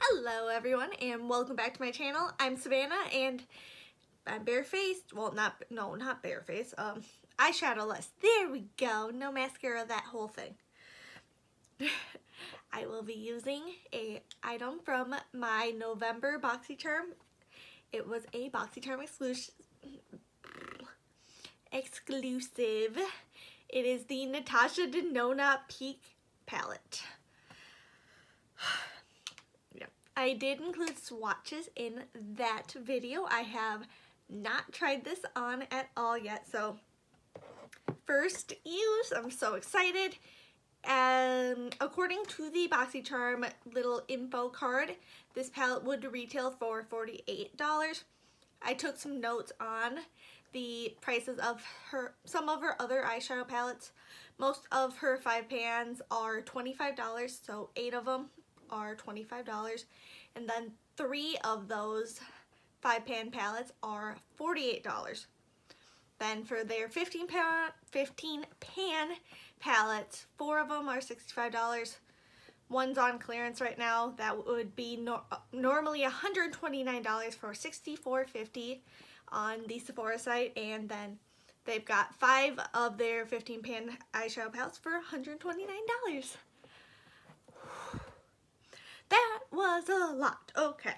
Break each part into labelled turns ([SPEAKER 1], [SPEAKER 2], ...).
[SPEAKER 1] Hello everyone and welcome back to my channel. I'm Savannah and I'm barefaced. Well, not barefaced. Eyeshadow-less. There we go. No mascara, that whole thing. I will be using a item from my November BoxyCharm. It was a BoxyCharm exclusive. It is the Natasha Denona Peak Palette. I did include swatches in that video. I have not tried this on at all yet, so first use, I'm so excited. According to the BoxyCharm little info card, this palette would retail for $48. I took some notes on the prices of some of her other eyeshadow palettes. Most of her 5 pans are $25, so 8 of them are $25, and then 3 of those 5 pan palettes are $48. Then for their 15 pan palettes, 4 of them are $65. One's on clearance right now. That would be normally $129 for $64.50 on the Sephora site, and then they've got 5 of their 15 pan eyeshadow palettes for $129. That was a lot. Okay,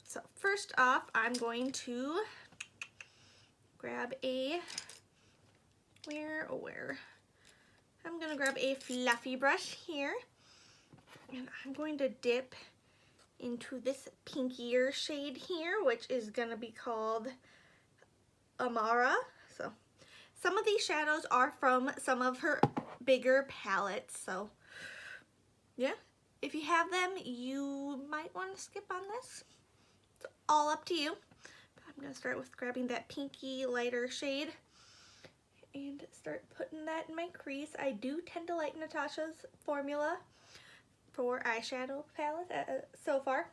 [SPEAKER 1] so first off, I'm going to grab a I'm gonna grab a fluffy brush here, and I'm going to dip into this pinkier shade here, which is gonna be called Amara. So some of these shadows are from some of her bigger palettes, so yeah. If you have them, you might want to skip on this. It's all up to you. I'm going to start with grabbing that pinky lighter shade and start putting that in my crease. I do tend to like Natasha's formula for eyeshadow palette so far.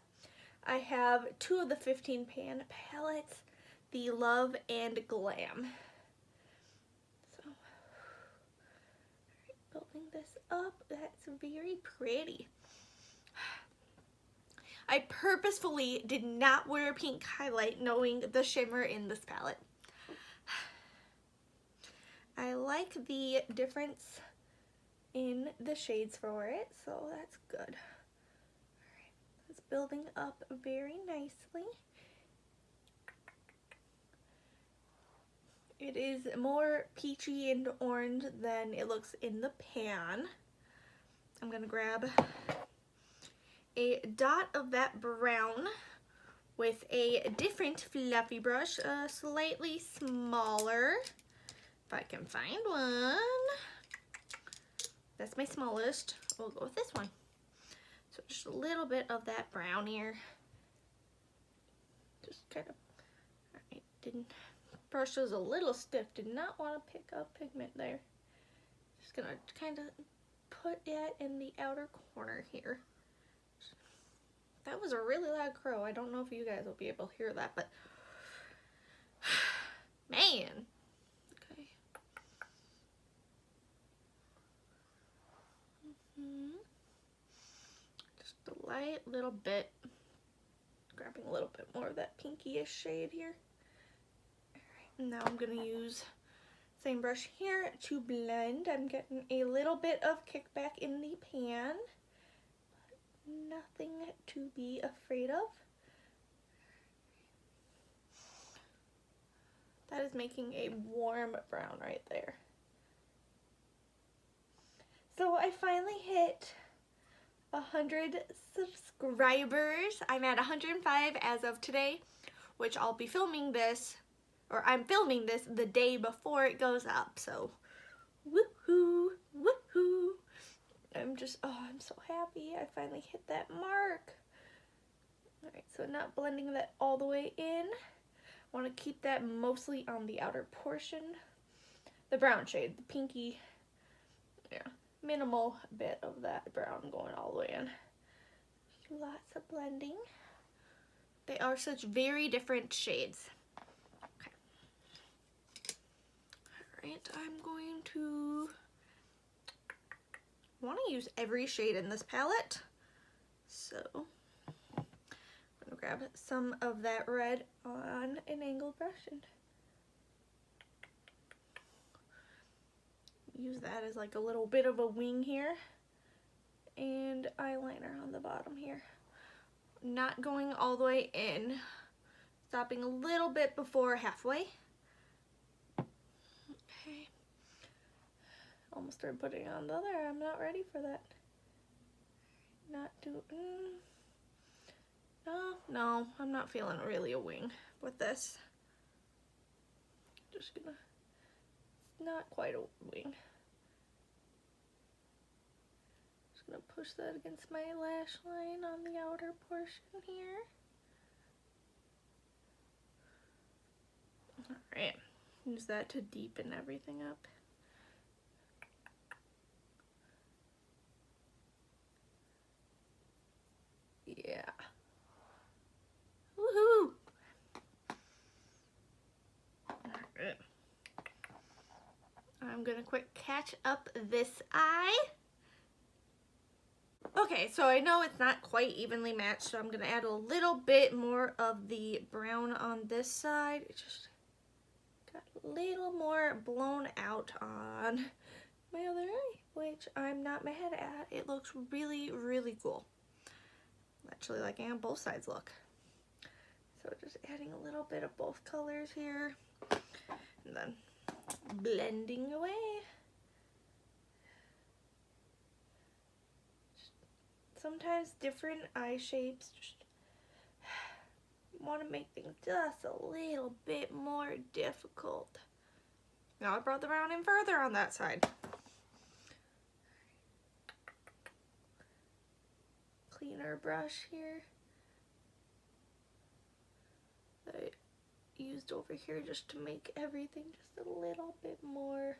[SPEAKER 1] I have 2 of the 15 pan palettes, the Love and Glam. So, building this up, that's very pretty. I purposefully did not wear a pink highlight knowing the shimmer in this palette. I like the difference in the shades for it, so that's good. Alright, it's building up very nicely. It is more peachy and orange than it looks in the pan. I'm going to grab a dot of that brown with a different fluffy brush, slightly smaller, if I can find one. That's my smallest. We'll go with this one. So just a little bit of that brown here. Just kind of, alright, brush was a little stiff, did not want to pick up pigment there. Just gonna kind of put it in the outer corner here. That was a really loud crow. I don't know if you guys will be able to hear that, but man. Okay. Just a light little bit. Grabbing a little bit more of that pinky-ish shade here. Alright, now I'm going to use same brush here to blend. I'm getting a little bit of kickback in the pan. Nothing to be afraid of. That is making a warm brown right there. So I finally hit 100 subscribers. I'm at 105 as of today, which I'll be filming this, or I'm filming this the day before it goes up. So woohoo, woohoo. I'm so happy I finally hit that mark. Alright, so not blending that all the way in. I want to keep that mostly on the outer portion. The brown shade, the pinky, yeah, minimal bit of that brown going all the way in. Lots of blending. They are such very different shades. Okay. Alright, I'm going to want to use every shade in this palette, so grab some of that red on an angled brush and use that as like a little bit of a wing here, and eyeliner on the bottom here. Not going all the way in, stopping a little bit before halfway. Okay. Almost started putting on the other. I'm not ready for that. Not do. No, I'm not feeling really a wing with this. Just gonna, not quite a wing. Just gonna push that against my lash line on the outer portion here. Alright, use that to deepen everything up. Yeah. Woohoo! Alright. I'm gonna quick catch up this eye. Okay, so I know it's not quite evenly matched, so I'm gonna add a little bit more of the brown on this side. It just got a little more blown out on my other eye, which I'm not mad at. It looks really, really cool. I'm actually liking how both sides look. So just adding a little bit of both colors here, and then blending away. Sometimes different eye shapes just want to make things just a little bit more difficult. Now I brought the brown in further on that side. Cleaner brush here that I used over here just to make everything just a little bit more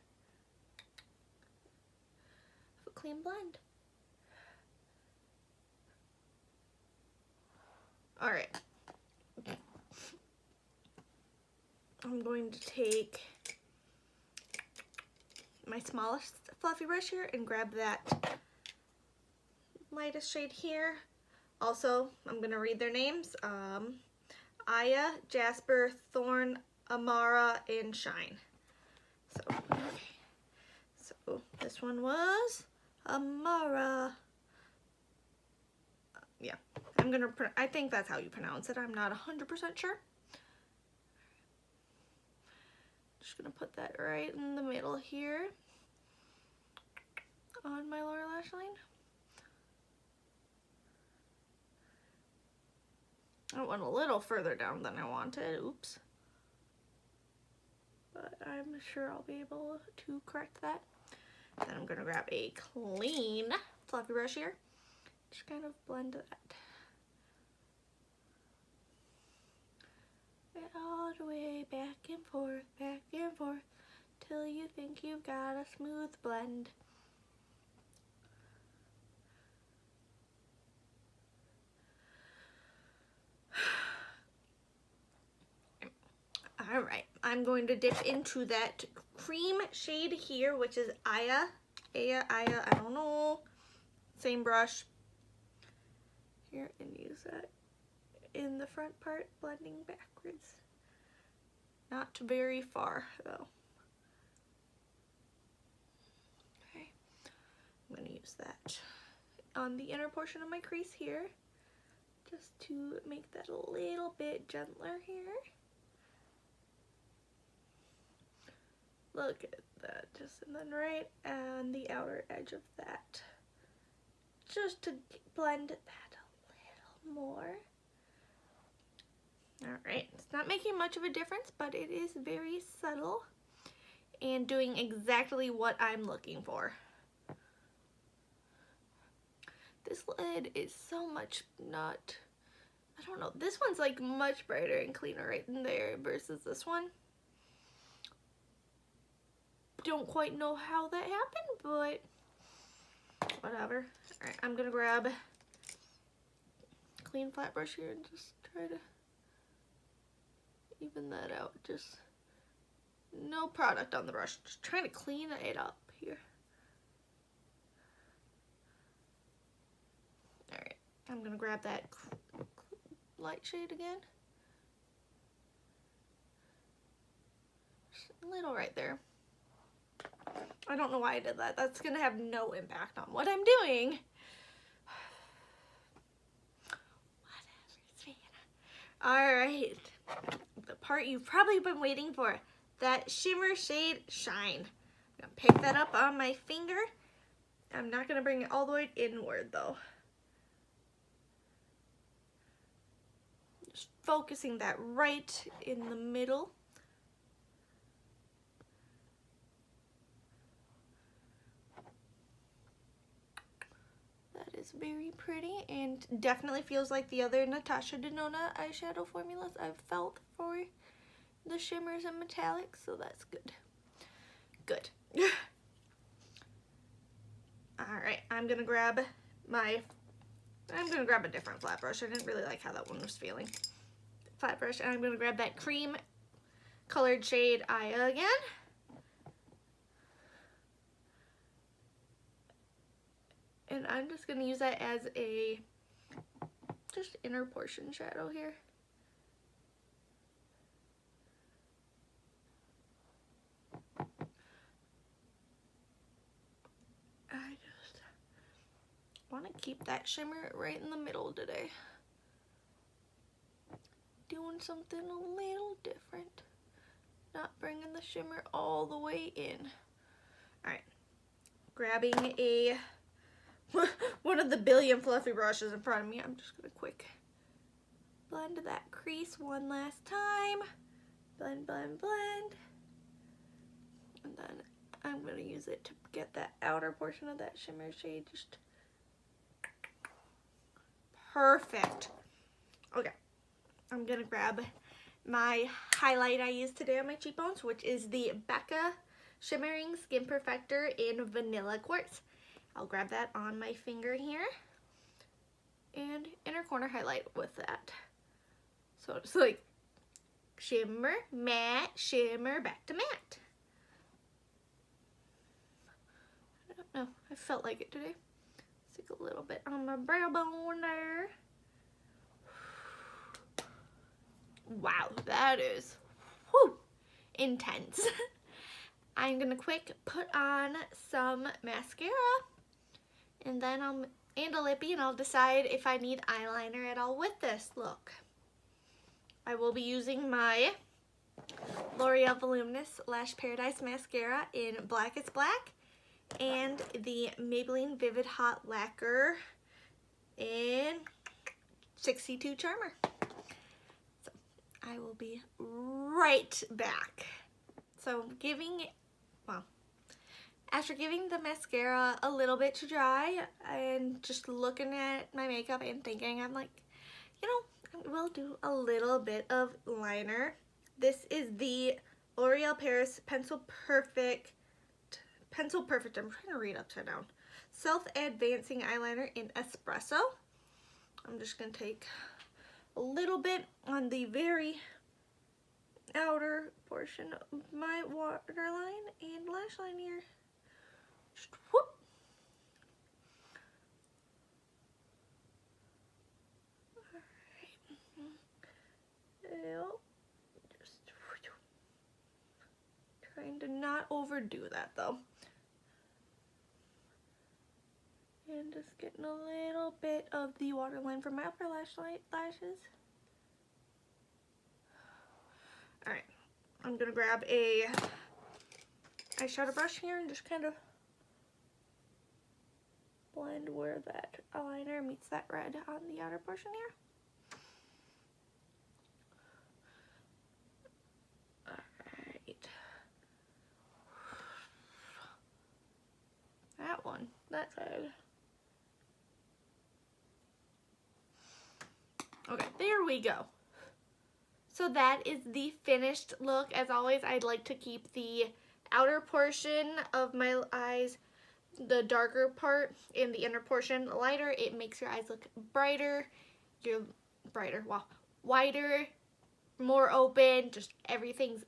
[SPEAKER 1] of a clean blend. Alright, I'm going to take my smallest fluffy brush here and grab that lightest shade here. Also, I'm going to read their names. Aya, Jasper, Thorn, Amara, and Shine. So, okay. So this one was Amara. Yeah, I think that's how you pronounce it. I'm not 100% sure. Just gonna put that right in the middle here on my lower lash line. I went a little further down than I wanted. Oops. But I'm sure I'll be able to correct that. Then I'm gonna grab a clean fluffy brush here. Just kind of blend that. All the way back and forth, till you think you've got a smooth blend. Alright, I'm going to dip into that cream shade here, which is Aya, I don't know, same brush here, and use that in the front part, blending backwards. Not very far though. Okay, I'm going to use that on the inner portion of my crease here, just to make that a little bit gentler here. Look at that, just and then right on the outer edge of that, just to blend that a little more. Alright, it's not making much of a difference, but it is very subtle and doing exactly what I'm looking for. This lid is so much not, I don't know, this one's like much brighter and cleaner right in there versus this one. Don't quite know how that happened, but whatever. Alright, I'm gonna grab a clean flat brush here and just try to even that out. Just no product on the brush, just trying to clean it up here. Alright, I'm gonna grab that light shade again. Just a little right there. I don't know why I did that. That's gonna have no impact on what I'm doing. Alright, the part you've probably been waiting for, that shimmer shade Shine. I'm gonna pick that up on my finger. I'm not gonna bring it all the way inward though. Just focusing that right in the middle. That is very pretty and definitely feels like the other Natasha Denona eyeshadow formulas I've felt for the shimmers and metallics, so that's good. Good. Alright, I'm gonna grab a different flat brush. I didn't really like how that one was feeling. Flat brush, and I'm gonna grab that cream colored shade Aya again. And I'm just gonna use that as a just inner portion shadow here. I just want to keep that shimmer right in the middle today. Doing something a little different. Not bringing the shimmer all the way in. Alright. Grabbing a one of the billion fluffy brushes in front of me. I'm just going to quick blend that crease one last time. Blend, blend, blend. And then I'm going to use it to get that outer portion of that shimmer shade just perfect. Okay, I'm going to grab my highlight I used today on my cheekbones, which is the Becca Shimmering Skin Perfector in Vanilla Quartz. I'll grab that on my finger here and inner corner highlight with that. So it's like shimmer, matte, shimmer, back to matte. I don't know, I felt like it today. Stick a little bit on my brow bone there. Wow, that is intense. I'm gonna quick put on some mascara, and then and a lippy, and I'll decide if I need eyeliner at all with this look. I will be using my L'Oreal Voluminous Lash Paradise Mascara in Blackest Black and the Maybelline Vivid Hot Lacquer in 62 Charmer. So I will be right back. So after giving the mascara a little bit to dry and just looking at my makeup and thinking, I'm like, you know, I will do a little bit of liner. This is the L'Oreal Paris Pencil Perfect, I'm trying to read upside down, Self-Advancing Eyeliner in Espresso. I'm just going to take a little bit on the very outer portion of my waterline and lash line here. Just whoop. Alright. Just trying to not overdo that though. And just getting a little bit of the waterline from my upper lashes. Alright, I'm gonna grab a eyeshadow brush here and just kind of blend where that eyeliner meets that red on the outer portion here. Alright. That side. Okay, there we go. So that is the finished look. As always, I'd like to keep the outer portion of my eyes, the darker part, and the inner portion lighter. It makes your eyes look brighter. You're brighter, wow, wider, more open, just everything's,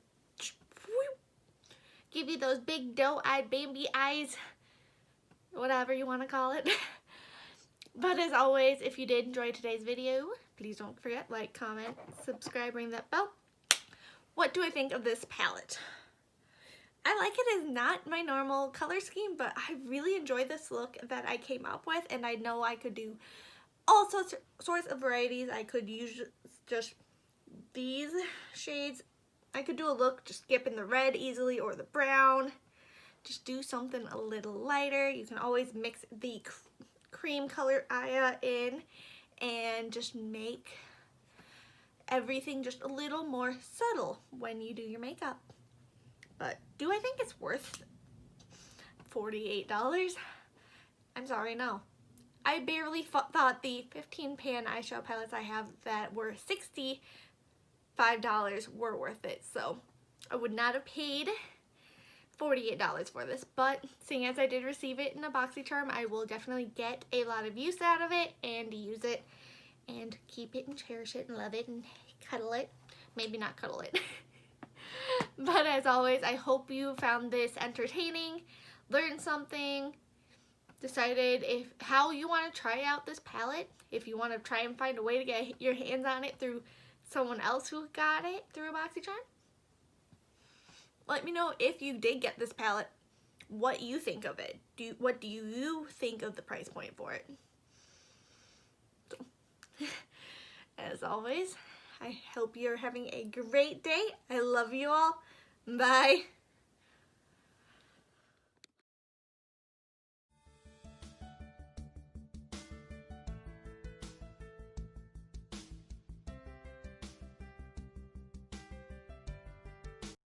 [SPEAKER 1] give you those big doe-eyed Bambi eyes, whatever you want to call it. But as always, if you did enjoy today's video, please don't forget, like, comment, subscribe, ring that bell. What do I think of this palette? I like it as not my normal color scheme, but I really enjoy this look that I came up with, and I know I could do all sorts of varieties. I could use just these shades. I could do a look just skipping the red easily or the brown. Just do something a little lighter. You can always mix the cream color Aya in and just make everything just a little more subtle when you do your makeup. But do I think it's worth $48? I'm sorry, no. I barely thought the 15 pan eyeshadow palettes I have that were $65 were worth it. So I would not have paid $48 for this, but seeing as I did receive it in a BoxyCharm, I will definitely get a lot of use out of it and use it and keep it and cherish it and love it and cuddle it. Maybe not cuddle it. But as always, I hope you found this entertaining, learned something, decided how you want to try out this palette, if you want to try and find a way to get your hands on it through someone else who got it through a BoxyCharm. Let me know if you did get this palette, what you think of it. What do you think of the price point for it? So, as always, I hope you're having a great day. I love you all. Bye.